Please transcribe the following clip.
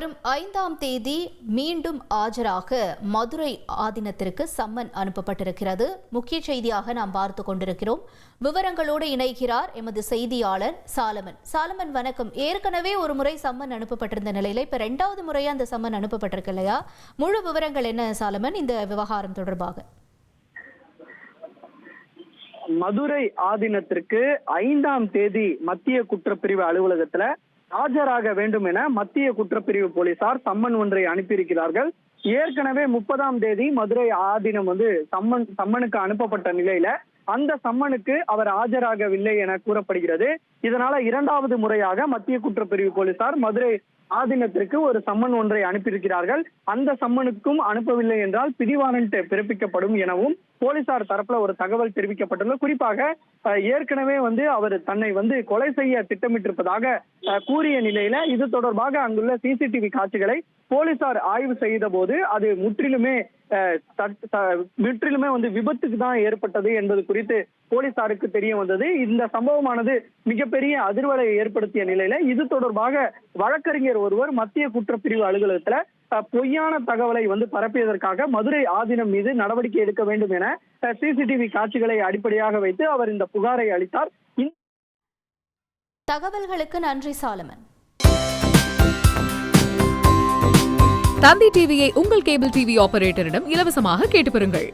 வரும் 5ஆம் தேதி மீண்டும் ஆஜராக மதுரை ஆதீனத்திற்கு சம்மன் அனுப்பப்பட்டிருக்கிறது. முக்கிய செய்தியாக நாம் பார்த்து கொண்டிருக்கிறோம். விவரங்களோடு இணைகிறார் எமது செய்தியாளர் சாலமன். சாலமன், வணக்கம். ஏற்கனவே ஒரு முறை சம்மன் அனுப்பப்பட்டிருந்த நிலையில இப்ப 2வது முறையா அந்த சம்மன் அனுப்பப்பட்டிருக்கு இல்லையா? முழு விவரங்கள் என்ன சாலமன் இந்த விவகாரம் தொடர்பாக? மதுரை ஆதீனத்திற்கு 5ஆம் தேதி மத்திய குற்றப்பிரிவு அலுவலகத்துல ஆஜராக வேண்டும் என மத்திய குற்றப்பிரிவு போலீசார் சம்மன் ஒன்றை அனுப்பியிருக்கிறார்கள். ஏற்கனவே 30ஆம் தேதி மதுரை ஆதீனம் சம்மனுக்கு அனுப்பப்பட்ட நிலையில அந்த சம்மனுக்கு அவர் ஆஜராகவில்லை என கூறப்படுகிறது. இதனால 2வது முறையாக மத்திய குற்றப்பிரிவு போலீசார் மதுரை ஆதீனத்திற்கு ஒரு சம்மன் ஒன்றை அனுப்பியிருக்கிறார்கள். அந்த சம்மனுக்கும் அனுப்பவில்லை என்றால் பிடிவாரண்ட் பிறப்பிக்கப்படும் எனவும் போலீசார் தரப்புல ஒரு தகவல் தெரிவிக்கப்பட்டுள்ளது. குறிப்பாக ஏற்கனவே அவர் தன்னை கொலை செய்ய திட்டமிட்டிருப்பதாக கூறிய நிலையில இது தொடர்பாக அங்குள்ள சிசிடிவி காட்சிகளை போலீசார் ஆய்வு செய்த போது அது முற்றிலுமே விபத்துக்கு தான் ஏற்பட்டது என்பது குறித்து போலீசாருக்கு தெரிய வந்தது. இந்த சம்பவமானது மிகப்பெரிய அதிர்வலையை ஏற்படுத்திய நிலையில இது தொடர்பாக வழக்கறிஞர் ஒருவர் மத்திய குற்றப்பிரிவு அலுவலகத்துல பொய்யான தகவலை பரப்பியதற்காக மதுரை ஆதீனம் மீது நடவடிக்கை எடுக்க வேண்டும் என சிசிடிவி காட்சிகளை அடிப்படையாக வைத்து அவர் இந்த புகாரை அளித்தார். தகவல்களுக்கு நன்றி சாலமன். தந்தி டிவியை உங்கள் கேபிள் டிவி ஆபரேட்டரிடம் இலவசமாக கேட்டு பெறுங்கள்.